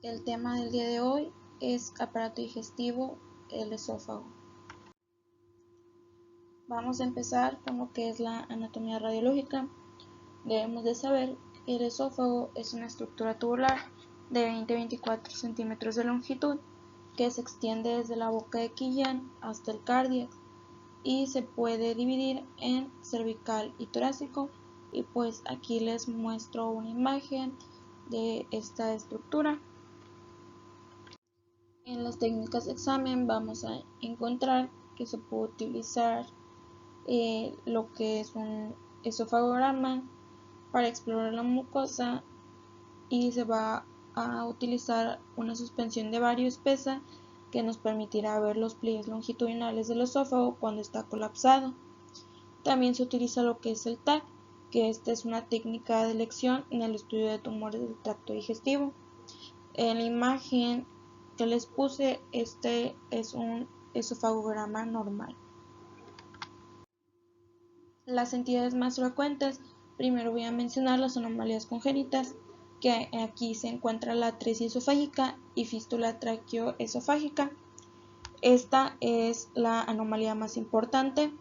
El tema del día de hoy es aparato digestivo, el esófago. Vamos a empezar con lo que es la anatomía radiológica. Debemos de saber que el esófago es una estructura tubular de 20 a 24 centímetros de longitud que se extiende desde la boca de Killian hasta el cardíaco y se puede dividir en cervical y torácico, y pues aquí les muestro una imagen de esta estructura. En las técnicas de examen vamos a encontrar que se puede utilizar lo que es un esofagograma para explorar la mucosa, y se va a utilizar una suspensión de bario espesa que nos permitirá ver los pliegues longitudinales del esófago cuando está colapsado. También se utiliza lo que es el TAC, que esta es una técnica de elección en el estudio de tumores del tracto digestivo. En la imagen que les puse, este es un esofagograma normal. Las entidades más frecuentes, primero voy a mencionar las anomalías congénitas, que aquí se encuentra la atresia esofágica y fístula traqueoesofágica. Esta es la anomalía más importante.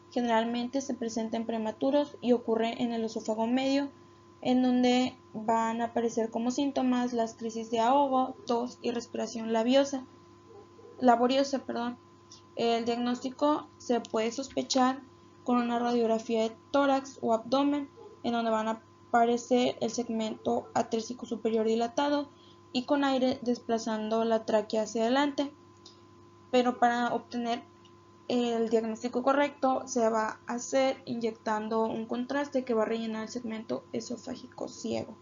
Generalmente se presenta en prematuros y ocurre en el esófago medio, en donde van a aparecer como síntomas las crisis de ahogo, tos y respiración laboriosa. El diagnóstico se puede sospechar con una radiografía de tórax o abdomen, en donde van a aparecer el segmento atrésico superior dilatado y con aire desplazando la tráquea hacia adelante. Pero para obtener el diagnóstico correcto se va a hacer inyectando un contraste que va a rellenar el segmento esofágico ciego.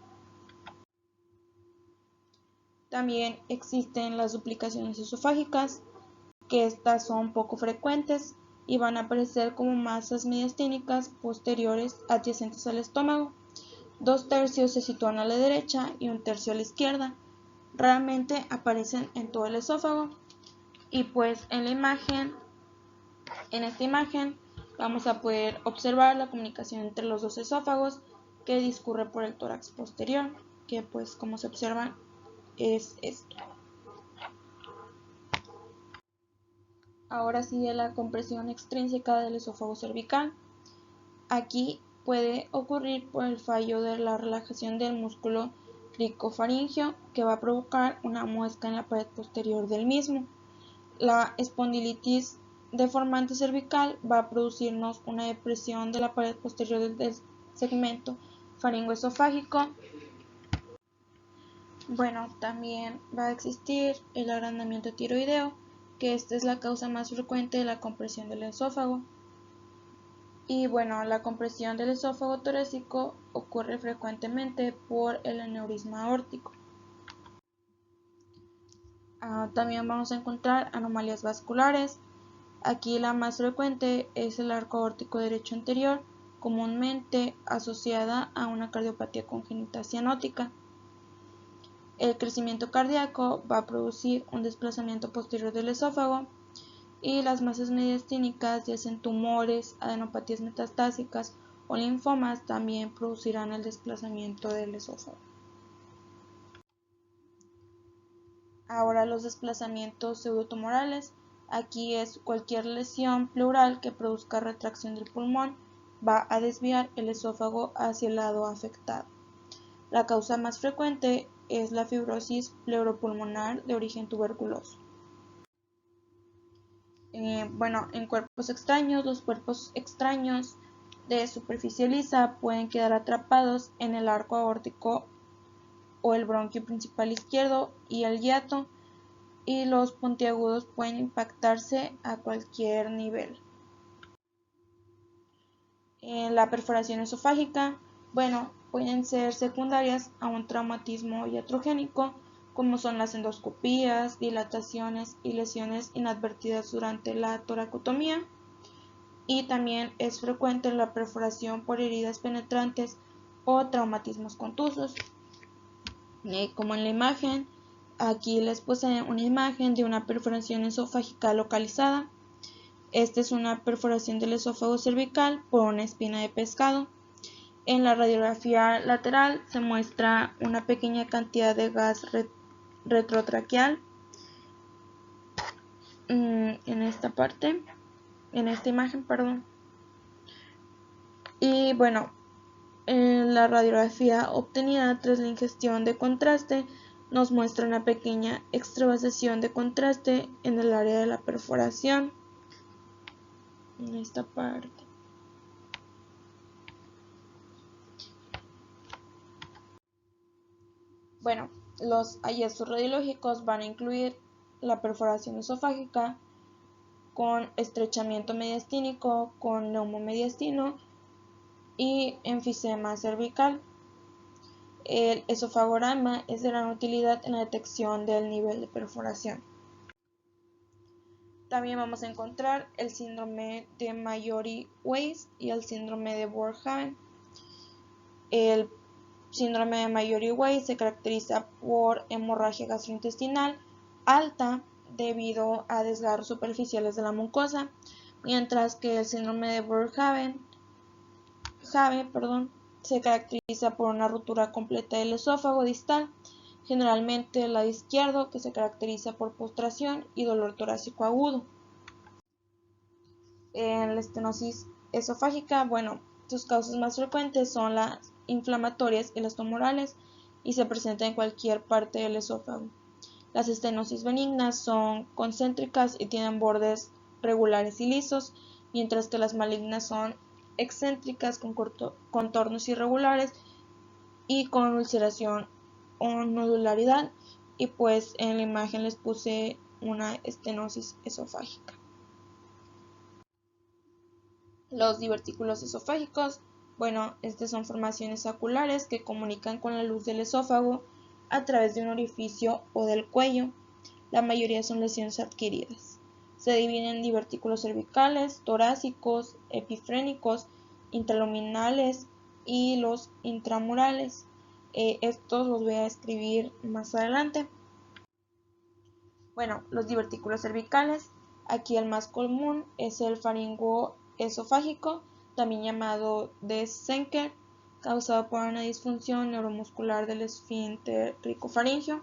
También existen las duplicaciones esofágicas, que estas son poco frecuentes y van a aparecer como masas mediastínicas posteriores adyacentes al estómago. 2/3 se sitúan a la derecha y 1/3 a la izquierda. Raramente aparecen en todo el esófago, y pues en esta imagen vamos a poder observar la comunicación entre los dos esófagos que discurre por el tórax posterior, que pues como se observa es esto. Ahora sigue la compresión extrínseca del esófago cervical. Aquí puede ocurrir por el fallo de la relajación del músculo cricofaringeo, que va a provocar una muesca en la pared posterior del mismo. La espondilitis deformante cervical va a producirnos una depresión de la pared posterior del segmento faringoesofágico. Bueno, también va a existir el agrandamiento tiroideo, que esta es la causa más frecuente de la compresión del esófago. Y bueno, la compresión del esófago torácico ocurre frecuentemente por el aneurisma aórtico. También vamos a encontrar anomalías vasculares. Aquí la más frecuente es el arco aórtico derecho anterior, comúnmente asociada a una cardiopatía congénita cianótica. El crecimiento cardíaco va a producir un desplazamiento posterior del esófago, y las masas mediastínicas, ya sean tumores, adenopatías metastásicas o linfomas, también producirán el desplazamiento del esófago. Ahora los desplazamientos pseudotumorales. Aquí es cualquier lesión pleural que produzca retracción del pulmón, va a desviar el esófago hacia el lado afectado. La causa más frecuente es la fibrosis pleuropulmonar de origen tuberculoso. En cuerpos extraños, los cuerpos extraños de superficie lisa pueden quedar atrapados en el arco aórtico o el bronquio principal izquierdo y el hiato, y los puntiagudos pueden impactarse a cualquier nivel. La perforación esofágica, pueden ser secundarias a un traumatismo iatrogénico, como son las endoscopías, dilataciones y lesiones inadvertidas durante la toracotomía, y también es frecuente la perforación por heridas penetrantes o traumatismos contusos. Como en la imagen, aquí les puse una imagen de una perforación esofágica localizada. Esta es una perforación del esófago cervical por una espina de pescado. En la radiografía lateral se muestra una pequeña cantidad de gas retrotraqueal en esta parte, en esta imagen, perdón. Y bueno, en la radiografía obtenida tras la ingestión de contraste nos muestra una pequeña extravasación de contraste en el área de la perforación, en esta parte. Bueno, los hallazgos radiológicos van a incluir la perforación esofágica con estrechamiento mediastínico, con neumomediastino y enfisema cervical. El esofagograma es de gran utilidad en la detección del nivel de perforación. También vamos a encontrar el síndrome de Mallory-Weiss y el síndrome de Boerhaave. El síndrome de Mallory-Weiss se caracteriza por hemorragia gastrointestinal alta debido a desgarros superficiales de la mucosa, mientras que el síndrome de Boerhaave se caracteriza por una rotura completa del esófago distal, generalmente el lado izquierdo, que se caracteriza por postración y dolor torácico agudo. En la estenosis esofágica, bueno, sus causas más frecuentes son las inflamatorias y las tumorales y se presentan en cualquier parte del esófago. Las estenosis benignas son concéntricas y tienen bordes regulares y lisos, mientras que las malignas son excéntricas con contornos irregulares y con ulceración o nodularidad. Y pues en la imagen les puse una estenosis esofágica. Los divertículos esofágicos, bueno, estas son formaciones oculares que comunican con la luz del esófago a través de un orificio o del cuello. La mayoría son lesiones adquiridas. Se dividen en divertículos cervicales, torácicos, epifrénicos, intraluminales y los intramurales. Estos los voy a escribir más adelante. Bueno, los divertículos cervicales. Aquí el más común es el faringoesofágico, también llamado de Schenker, causado por una disfunción neuromuscular del esfínter cricofaringeo.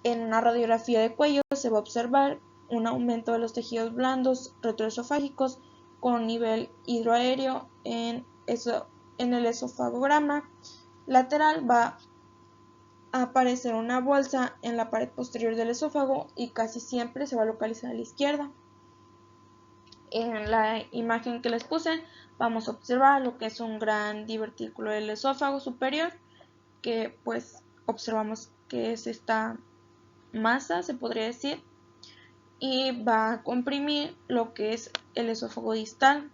En una radiografía de cuello se va a observar un aumento de los tejidos blandos retroesofágicos con nivel hidroaéreo en el esofagograma lateral. Va a aparecer una bolsa en la pared posterior del esófago y casi siempre se va a localizar a la izquierda. En la imagen que les puse vamos a observar lo que es un gran divertículo del esófago superior, que pues observamos que es esta masa, se podría decir, y va a comprimir lo que es el esófago distal.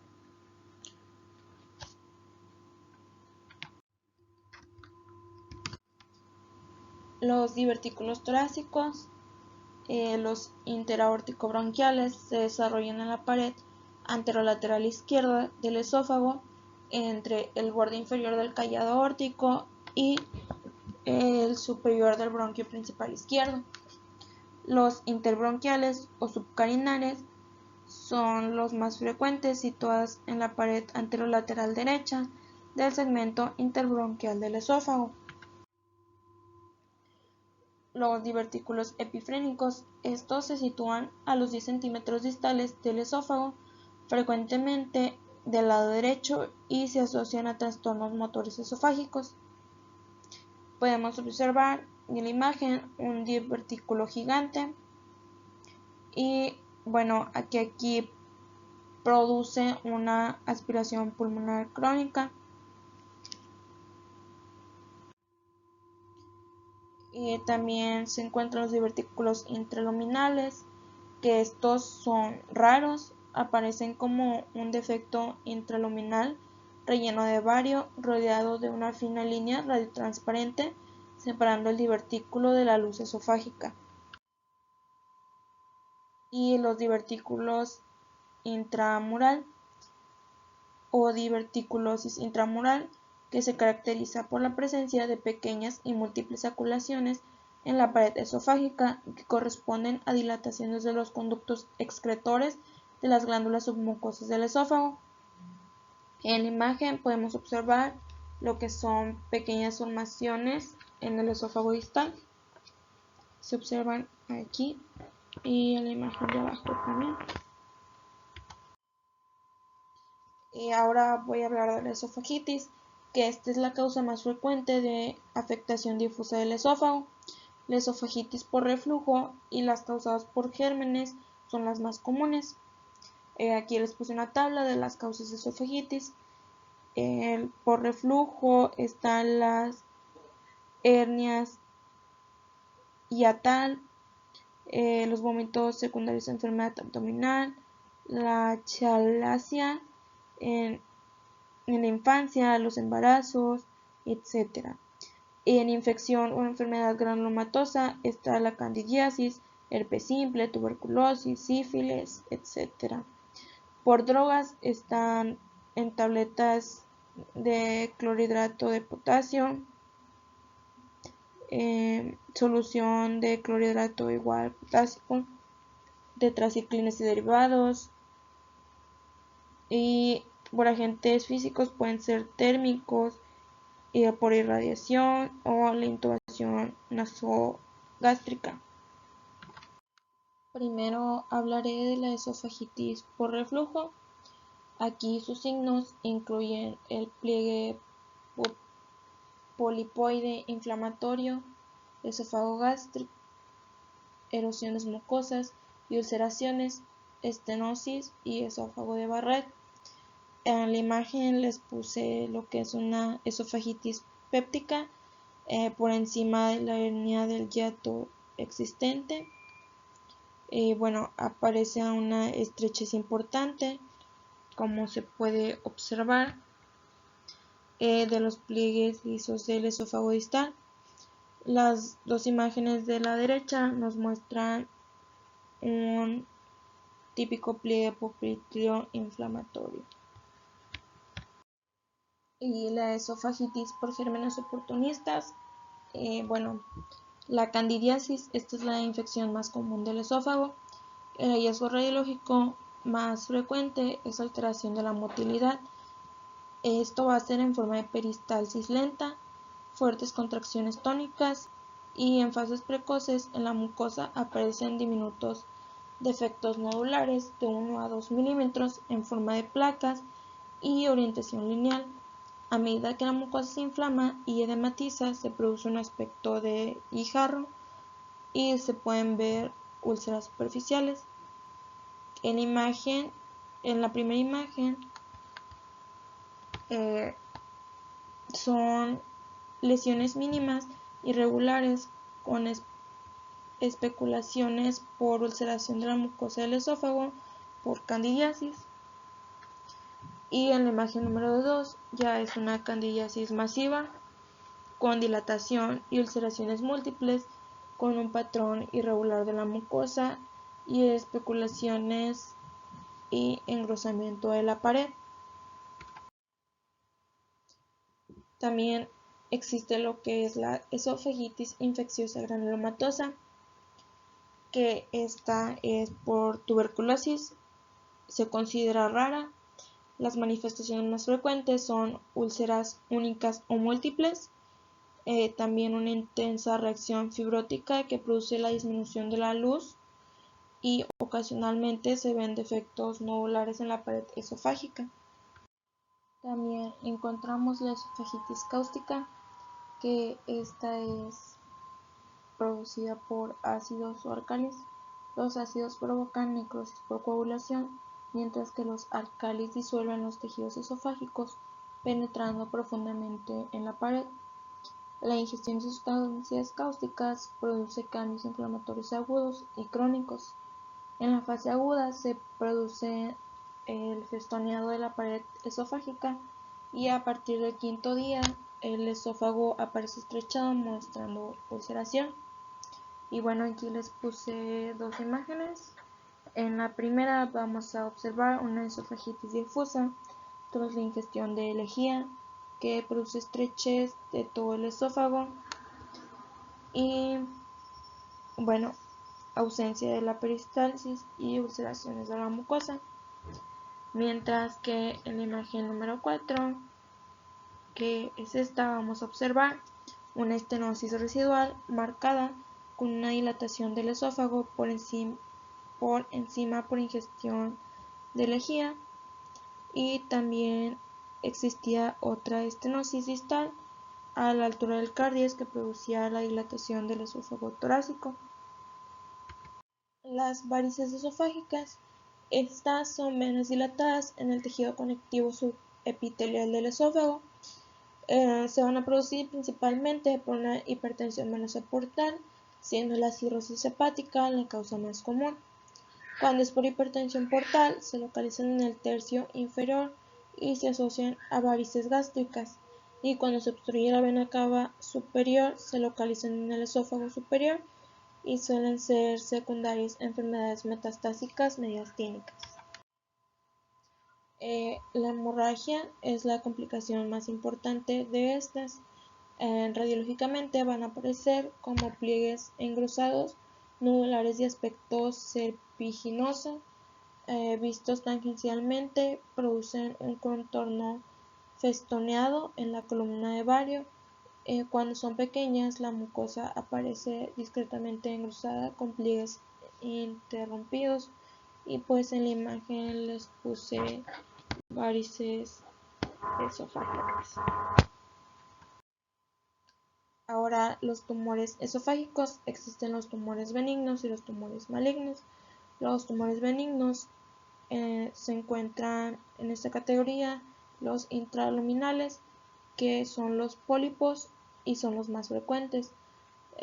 Los divertículos torácicos, los interaórtico-bronquiales, se desarrollan en la pared anterolateral izquierda del esófago entre el borde inferior del callado aórtico y el superior del bronquio principal izquierdo. Los interbronquiales o subcarinares son los más frecuentes, situados en la pared anterolateral derecha del segmento interbronquial del esófago. Los divertículos epifrénicos, estos se sitúan a los 10 centímetros distales del esófago, frecuentemente del lado derecho, y se asocian a trastornos motores esofágicos. Podemos observar en la imagen un divertículo gigante y bueno, aquí produce una aspiración pulmonar crónica. Y también se encuentran los divertículos intraluminales, que estos son raros, aparecen como un defecto intraluminal relleno de bario rodeado de una fina línea radiotransparente separando el divertículo de la luz esofágica. Y los divertículos intramural o diverticulosis intramural, que se caracteriza por la presencia de pequeñas y múltiples aculaciones en la pared esofágica que corresponden a dilataciones de los conductos excretores de las glándulas submucosas del esófago. En la imagen podemos observar lo que son pequeñas formaciones en el esófago distal. se observan aquí y en la imagen de abajo también. Y ahora voy a hablar de la esofagitis, que esta es la causa más frecuente de afectación difusa del esófago. La esofagitis por reflujo y las causadas por gérmenes son las más comunes. Aquí les puse una tabla de las causas de esofagitis. Por reflujo están las hernias hiatal, los vómitos secundarios de enfermedad abdominal, la chalacia en la infancia, los embarazos, etc. En infección o enfermedad granulomatosa está la candidiasis, herpes simple, tuberculosis, sífilis, etc. Por drogas están en tabletas de clorhidrato de potasio, solución de clorhidrato igual potásico, tetraciclinas y derivados, y por agentes físicos pueden ser térmicos, por irradiación o la intubación nasogástrica. Primero hablaré de la esofagitis por reflujo. Aquí sus signos incluyen el pliegue polipoide inflamatorio, esófago gástrico, erosiones mucosas y ulceraciones, estenosis y esófago de Barrett. En la imagen les puse lo que es una esofagitis péptica por encima de la hernia del hiato existente. Bueno, aparece una estrechez importante, como se puede observar, de los pliegues lisos del esófago distal. Las dos imágenes de la derecha nos muestran un típico pliegue popliteo inflamatorio. Y la esofagitis por gérmenes oportunistas, bueno, la candidiasis, esta es la infección más común del esófago. El hallazgo radiológico más frecuente es alteración de la motilidad. Esto va a ser en forma de peristalsis lenta, fuertes contracciones tónicas, y en fases precoces en la mucosa aparecen diminutos defectos nodulares de 1 a 2 milímetros en forma de placas y orientación lineal. A medida que la mucosa se inflama y edematiza, se produce un aspecto de guijarro y se pueden ver úlceras superficiales. En la primera imagen son lesiones mínimas irregulares con especulaciones por ulceración de la mucosa del esófago por candidiasis. Y en la imagen número 2 ya es una candidiasis masiva con dilatación y ulceraciones múltiples con un patrón irregular de la mucosa y especulaciones y engrosamiento de la pared. También existe lo que es la esofagitis infecciosa granulomatosa, que esta es por tuberculosis, se considera rara. Las manifestaciones más frecuentes son úlceras únicas o múltiples, también una intensa reacción fibrótica que produce la disminución de la luz, y ocasionalmente se ven defectos nodulares en la pared esofágica. También encontramos la esofagitis cáustica, que esta es producida por ácidos o álcalis. Los ácidos provocan necrosis por coagulación, mientras que los álcalis disuelven los tejidos esofágicos, penetrando profundamente en la pared. La ingestión de sustancias cáusticas produce cambios inflamatorios agudos y crónicos. En la fase aguda se produce el festoneado de la pared esofágica y a partir del quinto día el esófago aparece estrechado mostrando ulceración. Y bueno, aquí les puse dos imágenes. En la primera vamos a observar una esofagitis difusa tras la ingestión de lejía que produce estrechez de todo el esófago y bueno, ausencia de la peristalsis y ulceraciones de la mucosa. Mientras que en la imagen número 4, que es esta, vamos a observar una estenosis residual marcada con una dilatación del esófago por enzima por ingestión de lejía, y también existía otra estenosis distal a la altura del cardias que producía la dilatación del esófago torácico. Las varices esofágicas, estas son menos dilatadas en el tejido conectivo subepitelial del esófago. Se van a producir principalmente por una hipertensión venosa portal, siendo la cirrosis hepática la causa más común. Cuando es por hipertensión portal, se localizan en el tercio inferior y se asocian a varices gástricas, y cuando se obstruye la vena cava superior, se localizan en el esófago superior y suelen ser secundarias a enfermedades metastásicas mediastínicas. La hemorragia es la complicación más importante de estas. Radiológicamente van a aparecer como pliegues engrosados, nodulares de aspecto serpiginoso, vistos tangencialmente, producen un contorno festoneado en la columna de Vario. Cuando son pequeñas, la mucosa aparece discretamente engrosada con pliegues interrumpidos, y pues en la imagen les puse varices esofágicas. Ahora, los tumores esofágicos: existen los tumores benignos y los tumores malignos. Los tumores benignos se encuentran en esta categoría los intraluminales, que son los pólipos y son los más frecuentes.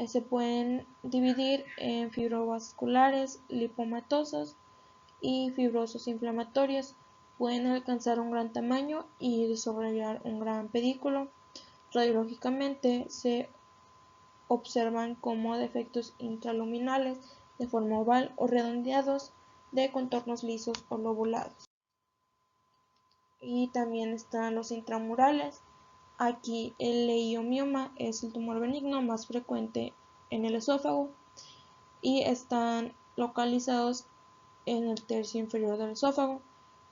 Se pueden dividir en fibrobasculares, lipomatosos y fibrosos inflamatorios. Pueden alcanzar un gran tamaño y desarrollar un gran pedículo. Radiológicamente se observan como defectos intraluminales de forma oval o redondeados de contornos lisos o lobulados. Y también están los intramurales. Aquí el leiomioma es el tumor benigno más frecuente en el esófago y están localizados en el tercio inferior del esófago.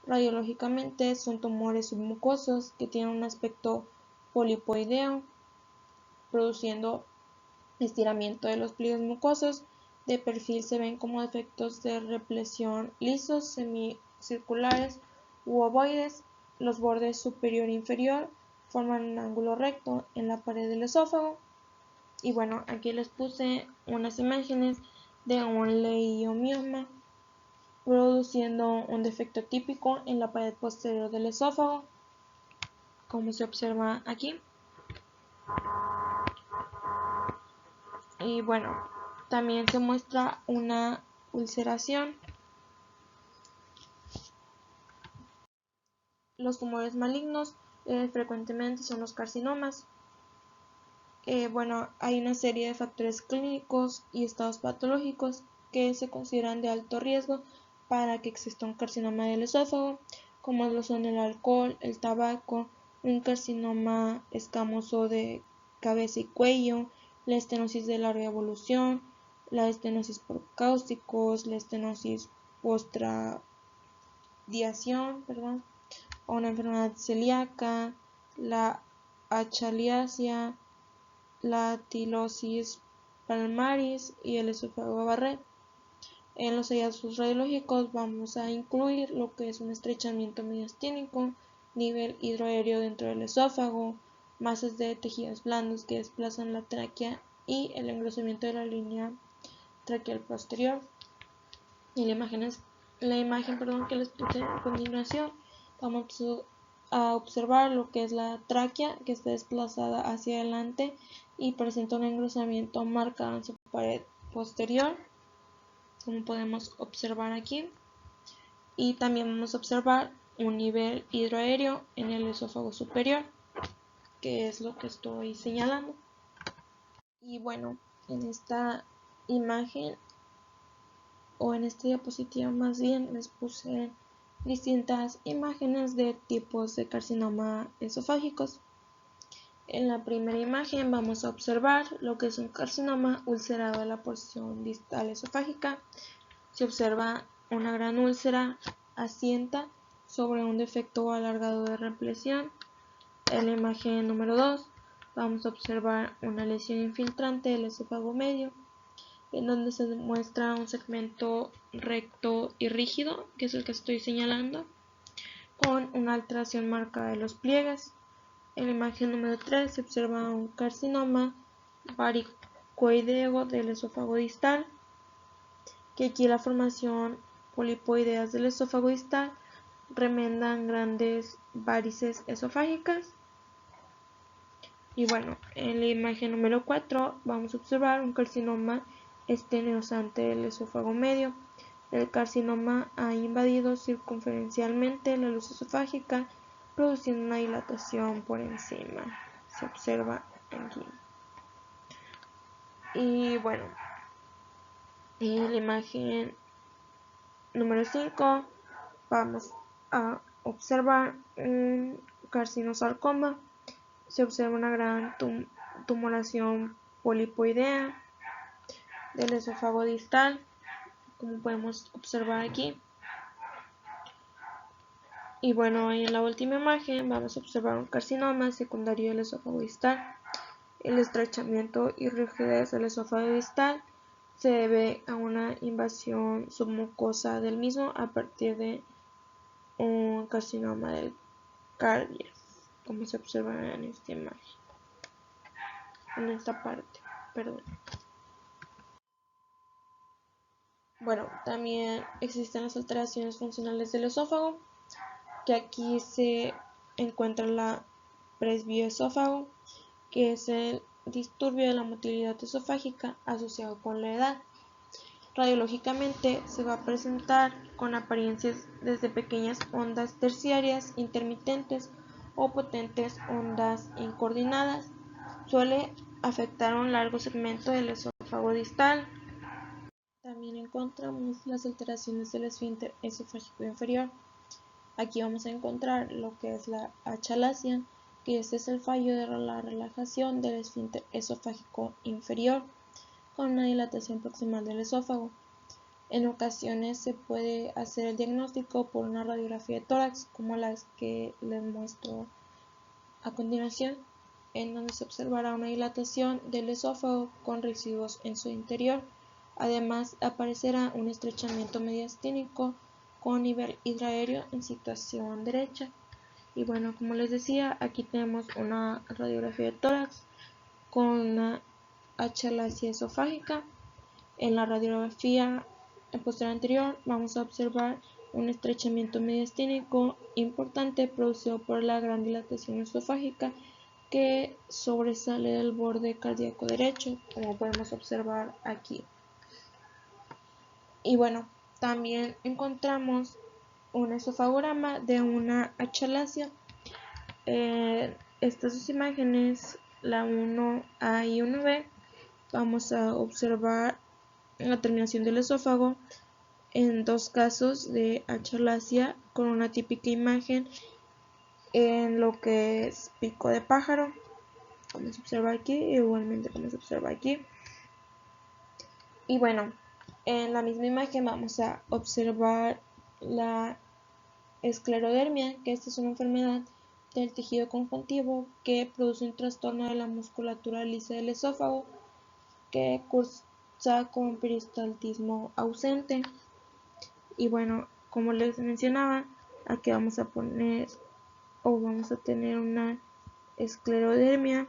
Radiológicamente son tumores submucosos que tienen un aspecto polipoideo, produciendo estiramiento de los pliegues mucosos. De perfil se ven como defectos de represión lisos, semicirculares u ovoides. Los bordes superior e inferior forman un ángulo recto en la pared del esófago. Y bueno, aquí les puse unas imágenes de un leiomioma produciendo un defecto típico en la pared posterior del esófago, como se observa aquí. Y bueno, también se muestra una ulceración. Los tumores malignos frecuentemente son los carcinomas. Bueno, hay una serie de factores clínicos y estados patológicos que se consideran de alto riesgo para que exista un carcinoma del esófago, como lo son el alcohol, el tabaco, un carcinoma escamoso de cabeza y cuello, la estenosis de larga evolución, la estenosis por cáusticos, la estenosis postradiación, o una enfermedad celíaca, la achaliasia, la tilosis palmaris y el esófago Barrett. En los hallazgos radiológicos vamos a incluir lo que es un estrechamiento mediastínico, nivel hidroaéreo dentro del esófago, masas de tejidos blandos que desplazan la tráquea y el engrosamiento de la línea traqueal posterior. Y la imagen que les puse a continuación, vamos a observar lo que es la tráquea, que está desplazada hacia adelante y presenta un engrosamiento marcado en su pared posterior, como podemos observar aquí. Y también vamos a observar un nivel hidroaéreo en el esófago superior, que es lo que estoy señalando. Y bueno, en esta imagen, o en esta diapositiva más bien, les puse distintas imágenes de tipos de carcinoma esofágicos. En la primera imagen vamos a observar lo que es un carcinoma ulcerado de la porción distal esofágica. Se observa una gran úlcera asienta sobre un defecto alargado de represión. En la imagen número 2 vamos a observar una lesión infiltrante del esófago medio. en donde se muestra un segmento recto y rígido, que es el que estoy señalando, con una alteración marcada de los pliegues. En la imagen número 3 se observa un carcinoma varicoideo del esófago distal, que aquí la formación polipoideas del esófago distal remendan grandes varices esofágicas. Y bueno, en la imagen número 4 vamos a observar un carcinoma esteneosante del esófago medio. El carcinoma ha invadido circunferencialmente la luz esofágica, produciendo una dilatación por encima. Se observa aquí. Y bueno, en la imagen número 5 vamos a observar un carcinosarcoma. Se observa una gran tumoración polipoidea del esófago distal, como podemos observar aquí. Y bueno, en la última imagen vamos a observar un carcinoma secundario del esófago distal. El estrechamiento y rigidez del esófago distal se debe a una invasión submucosa del mismo a partir de un carcinoma del cardias, como se observa en esta imagen, en esta parte, perdón. Bueno, también existen las alteraciones funcionales del esófago, que aquí se encuentra la presbioesófago, que es el disturbio de la motilidad esofágica asociado con la edad. Radiológicamente se va a presentar con apariencias desde pequeñas ondas terciarias intermitentes o potentes ondas incoordinadas. Suele afectar un largo segmento del esófago distal. También encontramos las alteraciones del esfínter esofágico inferior. Aquí vamos a encontrar lo que es la achalasia, que este es el fallo de la relajación del esfínter esofágico inferior, con una dilatación proximal del esófago. En ocasiones se puede hacer el diagnóstico por una radiografía de tórax, como las que les muestro a continuación, en donde se observará una dilatación del esófago con residuos en su interior. Además, aparecerá un estrechamiento mediastínico con nivel hidraaéreo en situación derecha. Y bueno, como les decía, aquí tenemos una radiografía de tórax con una achalasia esofágica. En la radiografía posterior anterior vamos a observar un estrechamiento mediastínico importante producido por la gran dilatación esofágica que sobresale del borde cardíaco derecho, como podemos observar aquí. Y bueno, también encontramos un esofagograma de una achalasia. Estas dos imágenes, la 1A y 1B, vamos a observar la terminación del esófago en dos casos de achalasia con una típica imagen en lo que es pico de pájaro, como se observa aquí, igualmente como se observa aquí. Y bueno, en la misma imagen vamos a observar la esclerodermia, que esta es una enfermedad del tejido conjuntivo que produce un trastorno de la musculatura lisa del esófago que cursa con peristaltismo ausente. Y bueno, como les mencionaba, aquí vamos a poner o vamos a tener una esclerodermia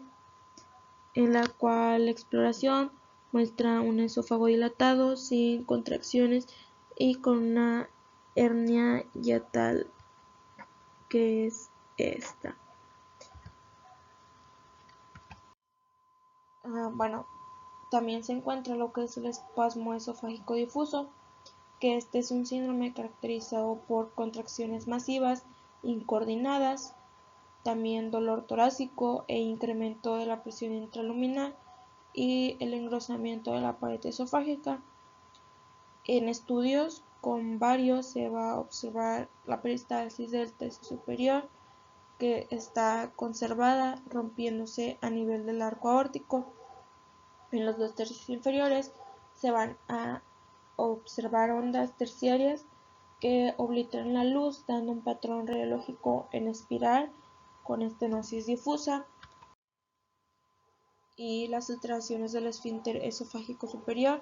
en la cual la exploración muestra un esófago dilatado sin contracciones y con una hernia hiatal, que es esta. Bueno, también se encuentra lo que es el espasmo esofágico difuso, que este es un síndrome caracterizado por contracciones masivas incoordinadas, también dolor torácico e incremento de la presión intraluminal y el engrosamiento de la pared esofágica. En estudios con varios se va a observar la peristalsis del tercio superior, que está conservada rompiéndose a nivel del arco aórtico. En los dos tercios inferiores se van a observar ondas terciarias que obliteran la luz, dando un patrón radiológico en espiral con estenosis difusa. Y las alteraciones del esfínter esofágico superior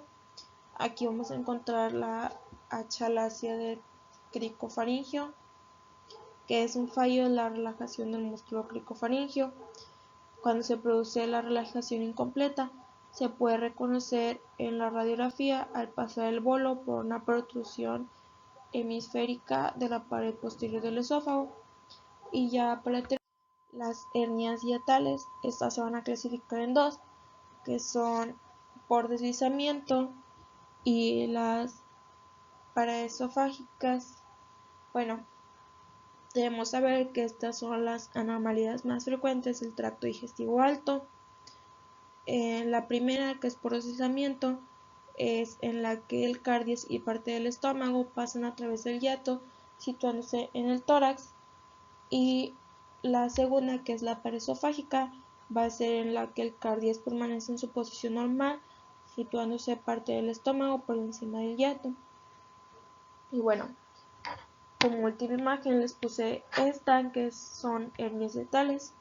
Aquí vamos a encontrar la achalasia del cricofaringio, que es un fallo de la relajación del músculo cricofaringio. Cuando se produce la relajación incompleta, se puede reconocer en la radiografía al pasar el bolo por una protrusión hemisférica de la pared posterior del esófago. Y ya para terminar, las hernias hiatales, estas se van a clasificar en dos, que son por deslizamiento y las paraesofágicas. Bueno, debemos saber que estas son las anormalidades más frecuentes del tracto digestivo alto. La primera, que es por deslizamiento, es en la que el cardias y parte del estómago pasan a través del hiato, situándose en el tórax. Y la segunda, que es la paraesofágica, va a ser en la que el cardias permanece en su posición normal, situándose parte del estómago por encima del hiato. Y bueno, como última imagen les puse esta, que son hernias hiatales.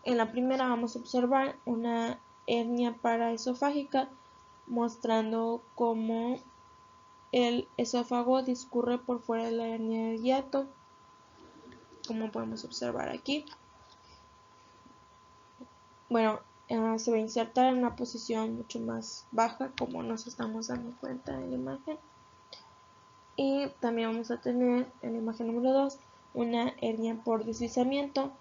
En la primera vamos a observar una hernia paraesofágica, mostrando cómo el esófago discurre por fuera de la hernia del hiato, como podemos observar aquí. Bueno, se va a insertar en una posición mucho más baja, como nos estamos dando cuenta en la imagen. Y también vamos a tener en la imagen número 2 una hernia por deslizamiento,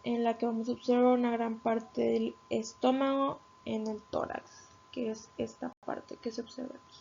en la que vamos a observar una gran parte del estómago en el tórax, que es esta parte que se observa aquí.